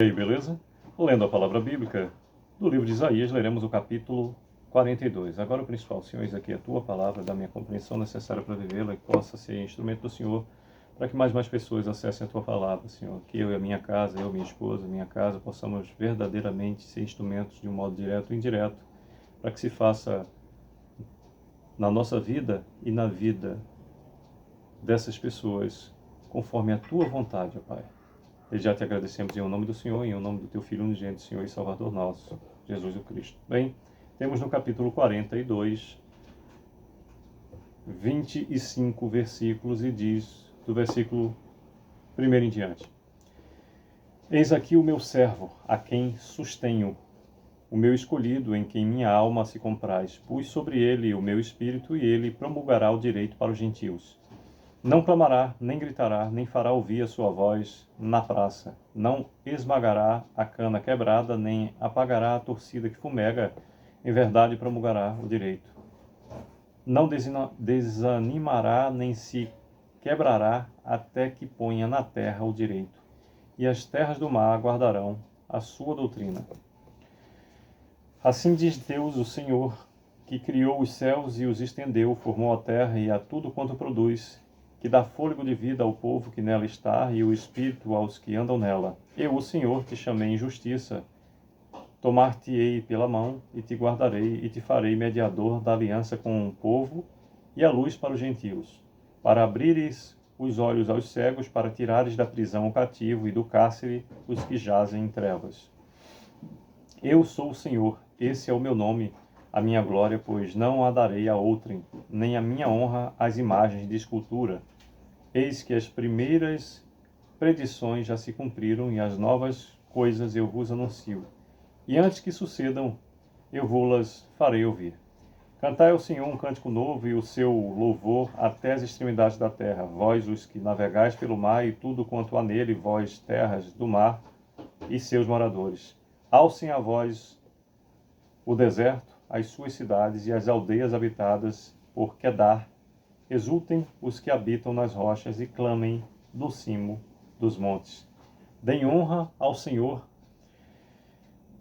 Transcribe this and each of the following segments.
E aí, beleza? Lendo a palavra bíblica do livro de Isaías, leremos o capítulo 42. Agora, o principal, Senhor, eis aqui a tua palavra, da minha compreensão necessária para vivê-la, que possa ser instrumento do Senhor, para que mais pessoas acessem a tua palavra, Senhor. Que eu e a minha casa, eu, minha esposa, minha casa, possamos verdadeiramente ser instrumentos de um modo direto ou indireto, para que se faça na nossa vida e na vida dessas pessoas, conforme a tua vontade, ó Pai. E já te agradecemos em nome do Senhor, em nome do teu Filho unigênito, Senhor e Salvador nosso, Jesus o Cristo. Bem, temos no capítulo 42, 25 versículos, e diz, do versículo 1 em diante: Eis aqui o meu servo, a quem sustenho, o meu escolhido, em quem minha alma se compraz. Pus sobre ele o meu espírito, e ele promulgará o direito para os gentios. Não clamará, nem gritará, nem fará ouvir a sua voz na praça. Não esmagará a cana quebrada, nem apagará a torcida que fumega. Em verdade promulgará o direito. Não desanimará, nem se quebrará, até que ponha na terra o direito. E as terras do mar guardarão a sua doutrina. Assim diz Deus, o Senhor, que criou os céus e os estendeu, formou a terra e a tudo quanto produz, que dá fôlego de vida ao povo que nela está e o espírito aos que andam nela. Eu, o Senhor, te chamei em justiça, tomar-te-ei pela mão e te guardarei e te farei mediador da aliança com o povo e a luz para os gentios, para abrires os olhos aos cegos, para tirares da prisão o cativo e do cárcere os que jazem em trevas. Eu sou o Senhor, esse é o meu nome, a minha glória, pois não a darei a outrem, nem a minha honra às imagens de escultura. Eis que as primeiras predições já se cumpriram, e as novas coisas eu vos anuncio. E antes que sucedam, eu vou-las farei ouvir. Cantai ao Senhor um cântico novo, e o seu louvor até as extremidades da terra. Vós, os que navegais pelo mar, e tudo quanto há nele, vós, terras do mar, e seus moradores. Alcem a voz o deserto, as suas cidades e as aldeias habitadas por Quedar. Exultem os que habitam nas rochas e clamem do cimo dos montes. Deem honra ao Senhor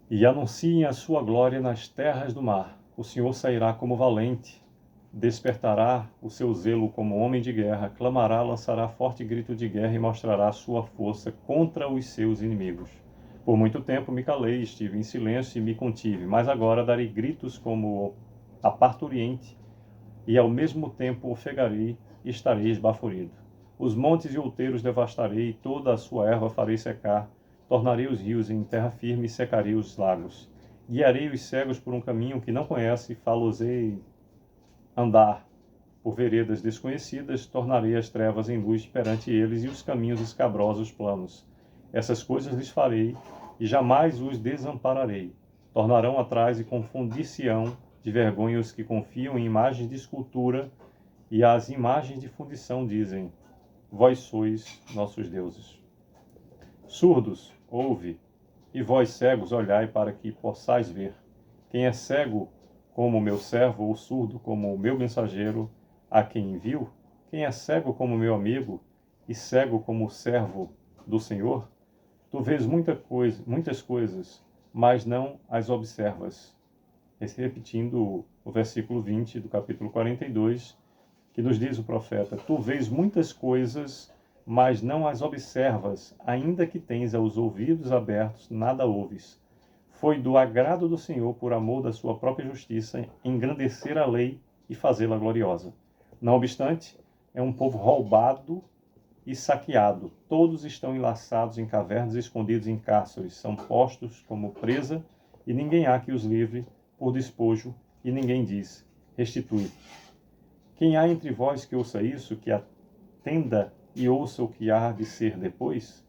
e anunciem a sua glória nas terras do mar. O Senhor sairá como valente, despertará o seu zelo como homem de guerra, clamará, lançará forte grito de guerra e mostrará sua força contra os seus inimigos. Por muito tempo me calei, estive em silêncio e me contive, mas agora darei gritos como a parturiente, e ao mesmo tempo ofegarei e estarei esbaforido. Os montes e outeiros devastarei, e toda a sua erva farei secar. Tornarei os rios em terra firme e secarei os lagos. Guiarei os cegos por um caminho que não conhece, falosei andar por veredas desconhecidas, tornarei as trevas em luz perante eles e os caminhos escabrosos planos. Essas coisas lhes farei e jamais os desampararei. Tornarão atrás e confundir-se-ão de vergonha os que confiam em imagens de escultura, e as imagens de fundição dizem: vós sois nossos deuses. Surdos, ouve, e vós cegos, olhai para que possais ver. Quem é cego como o meu servo, ou surdo como o meu mensageiro, a quem envio? Quem é cego como meu amigo, e cego como o servo do Senhor? Tu vês muitas coisas, mas não as observas. Repetindo o versículo 20 do capítulo 42, que nos diz o profeta: tu vês muitas coisas, mas não as observas, ainda que tens os ouvidos abertos, nada ouves. Foi do agrado do Senhor, por amor da sua própria justiça, engrandecer a lei e fazê-la gloriosa. Não obstante, é um povo roubado e saqueado. Todos estão enlaçados em cavernas e escondidos em cárceres. São postos como presa, e ninguém há que os livre por despojo, e ninguém diz: restitui. Quem há entre vós que ouça isso, que atenda e ouça o que há de ser depois?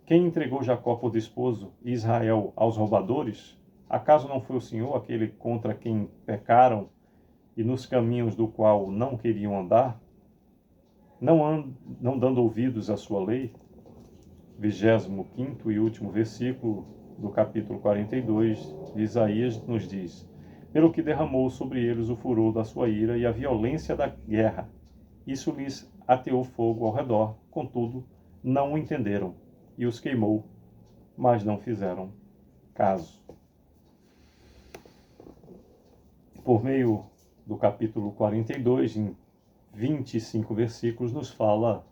Quem entregou Jacó por desposo e Israel aos roubadores? Acaso não foi o Senhor aquele contra quem pecaram e nos caminhos do qual não queriam andar? Não dando ouvidos à sua lei? 25º e último versículo do capítulo 42 de Isaías nos diz: pelo que derramou sobre eles o furor da sua ira e a violência da guerra. Isso lhes ateou fogo ao redor, contudo, não o entenderam, e os queimou mas não fizeram caso. Por meio do capítulo 42, em 25 versículos, nos fala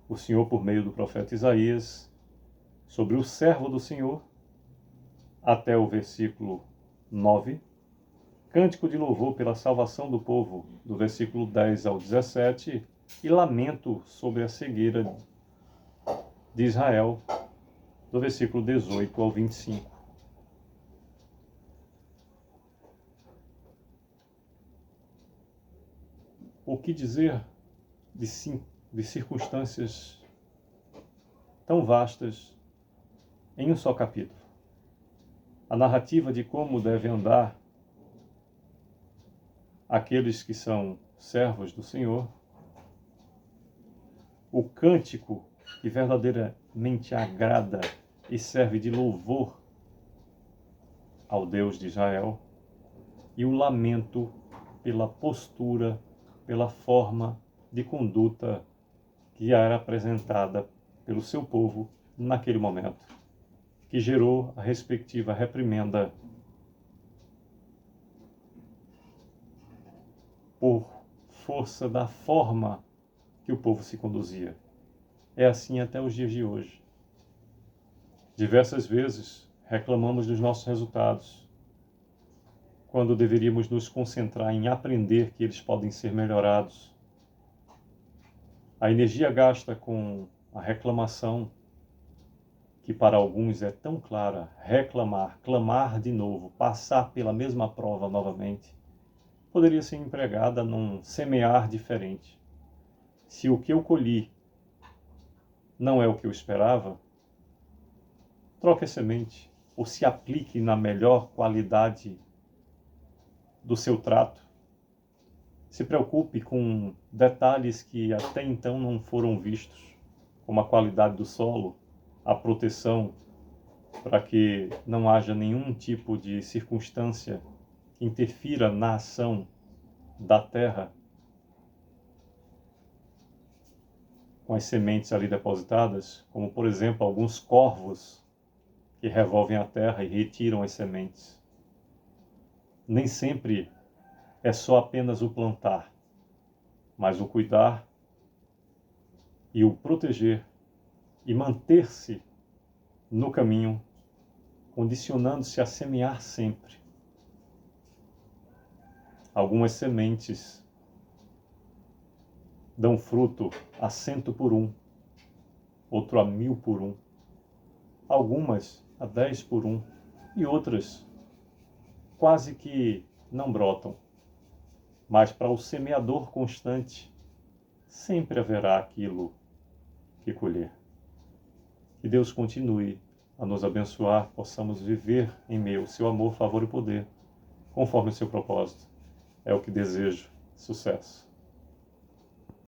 o Senhor, por meio do profeta Isaías, sobre o servo do Senhor, até o versículo 9, cântico de louvor pela salvação do povo, do versículo 10 ao 17, e lamento sobre a cegueira de Israel, do versículo 18 ao 25. O que dizer de circunstâncias tão vastas em um só capítulo? A narrativa de como devem andar aqueles que são servos do Senhor, o cântico que verdadeiramente agrada e serve de louvor ao Deus de Israel, e o lamento pela postura, pela forma de conduta que era apresentada pelo seu povo naquele momento, que gerou a respectiva reprimenda por força da forma que o povo se conduzia. É assim até os dias de hoje. Diversas vezes reclamamos dos nossos resultados, quando deveríamos nos concentrar em aprender que eles podem ser melhorados. A energia gasta com a reclamação, que para alguns é tão clara, reclamar, clamar de novo, passar pela mesma prova novamente, poderia ser empregada num semear diferente. Se o que eu colhi não é o que eu esperava, troque a semente, ou se aplique na melhor qualidade do seu trato. Se preocupe com detalhes que até então não foram vistos, como a qualidade do solo, a proteção, para que não haja nenhum tipo de circunstância que interfira na ação da terra com as sementes ali depositadas, como por exemplo alguns corvos que revolvem a terra e retiram as sementes. Nem sempre é só apenas o plantar, mas o cuidar e o proteger e manter-se no caminho, condicionando-se a semear sempre. Algumas sementes dão fruto a 100 por 1, outro a 1000 por 1, algumas a 10 por 1 e outras quase que não brotam. Mas para o semeador constante, sempre haverá aquilo que colher. Que Deus continue a nos abençoar, possamos viver em meio ao seu amor, favor e poder, conforme o seu propósito. É o que desejo. Sucesso.